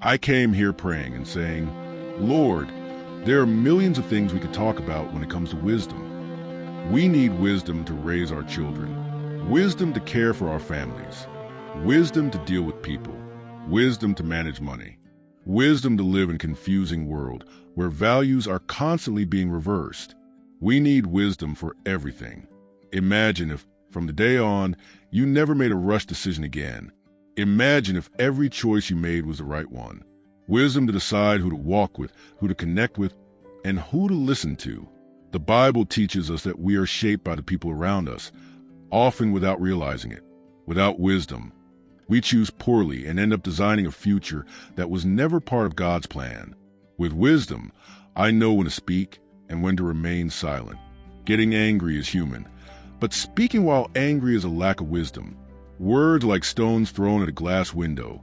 I came here praying and saying, Lord, there are millions of things we could talk about when it comes to wisdom. We need wisdom to raise our children, wisdom to care for our families, wisdom to deal with people, wisdom to manage money, wisdom to live in a confusing world where values are constantly being reversed. We need wisdom for everything. Imagine if, from the day on, you never made a rush decision again. Imagine if every choice you made was the right one. Wisdom to decide who to walk with, who to connect with, and who to listen to. The Bible teaches us that we are shaped by the people around us, often without realizing it. Without wisdom, we choose poorly and end up designing a future that was never part of God's plan. With wisdom, I know when to speak and when to remain silent. Getting angry is human, but speaking while angry is a lack of wisdom. Words like stones thrown at a glass window.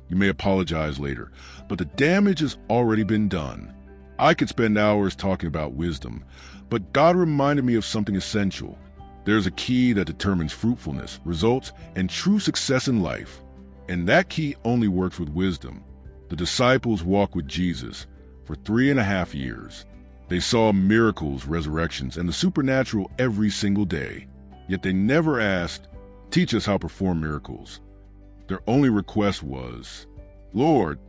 You may apologize later, but the damage has already been done. I could spend hours talking about wisdom, but God reminded me of something essential. There's a key that determines fruitfulness, results, and true success in life. And that key only works with wisdom. The disciples walked with Jesus for 3.5 years. They saw miracles, resurrections, and the supernatural every single day. Yet they never asked, teach us how to perform miracles. Their only request was, Lord,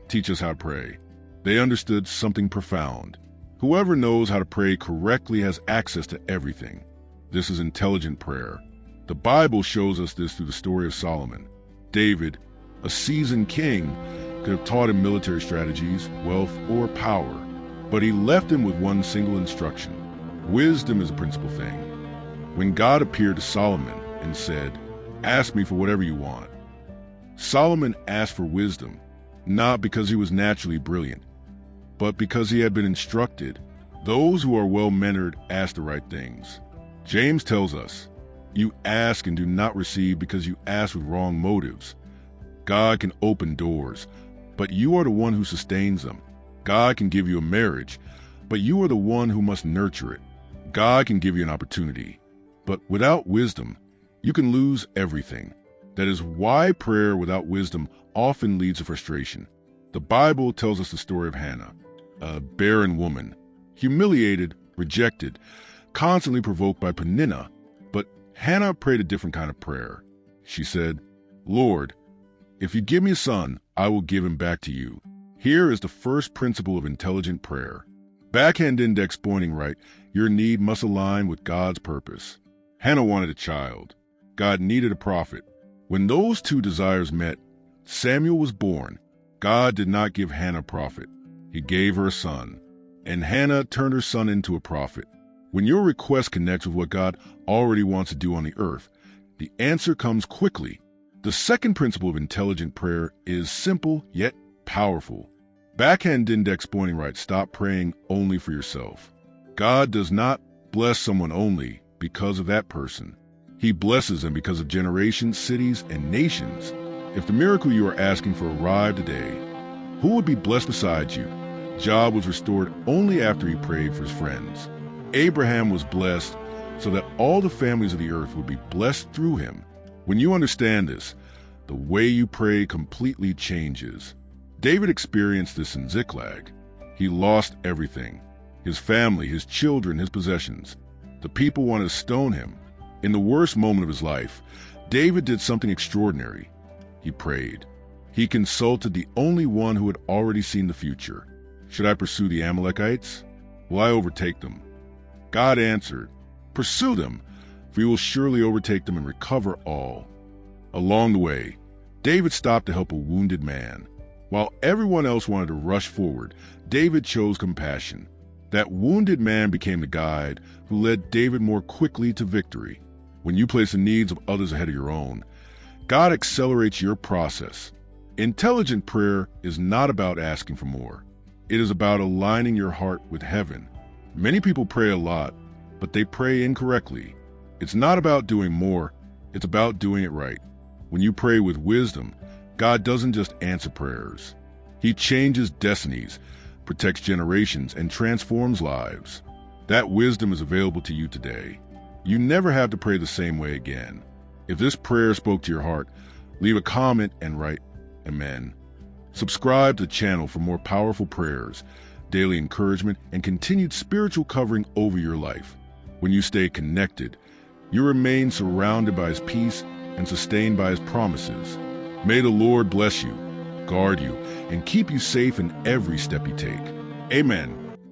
teach us how to pray. They understood something profound. Whoever knows how to pray correctly has access to everything. This is intelligent prayer. The Bible shows us this through the story of Solomon. David, a seasoned king, could have taught him military strategies, wealth, or power, but he left him with one single instruction. Wisdom is the principal thing. When God appeared to Solomon and said, ask me for whatever you want, Solomon asked for wisdom, not because he was naturally brilliant, but because he had been instructed. Those who are well-mannered ask the right things. James tells us, you ask and do not receive because you ask with wrong motives. God can open doors, but you are the one who sustains them. God can give you a marriage, but you are the one who must nurture it. God can give you an opportunity, but without wisdom, you can lose everything. That is why prayer without wisdom often leads to frustration. The Bible tells us the story of Hannah, a barren woman, humiliated, rejected, constantly provoked by Peninnah. But Hannah prayed a different kind of prayer. She said, Lord, if you give me a son, I will give him back to you. Here is the first principle of intelligent prayer. Backhand index pointing right, your need must align with God's purpose. Hannah wanted a child. God needed a prophet. When those two desires met, Samuel was born. God did not give Hannah a prophet. He gave her a son. And Hannah turned her son into a prophet. When your request connects with what God already wants to do on the earth, the answer comes quickly. The second principle of intelligent prayer is simple yet powerful. Backhand index pointing right, stop praying only for yourself. God does not bless someone only because of that person. He blesses them because of generations, cities, and nations. If the miracle you are asking for arrived today, who would be blessed besides you? Job was restored only after he prayed for his friends. Abraham was blessed so that all the families of the earth would be blessed through him. When you understand this, the way you pray completely changes. David experienced this in Ziklag. He lost everything: his family, his children, his possessions. The people wanted to stone him. In the worst moment of his life, David did something extraordinary. He prayed. He consulted the only one who had already seen the future. Should I pursue the Amalekites? Will I overtake them? God answered, pursue them, for you will surely overtake them and recover all. Along the way, David stopped to help a wounded man. While everyone else wanted to rush forward, David chose compassion. That wounded man became the guide who led David more quickly to victory. When you place the needs of others ahead of your own, God accelerates your process. Intelligent prayer is not about asking for more. It is about aligning your heart with heaven. Many people pray a lot, but they pray incorrectly. It's not about doing more, it's about doing it right. When you pray with wisdom, God doesn't just answer prayers. He changes destinies, protects generations, and transforms lives. That wisdom is available to you today. You never have to pray the same way again. If this prayer spoke to your heart, leave a comment and write Amen. Subscribe to the channel for more powerful prayers, daily encouragement, and continued spiritual covering over your life. When you stay connected, you remain surrounded by His peace and sustained by His promises. May the Lord bless you, guard you, and keep you safe in every step you take. Amen.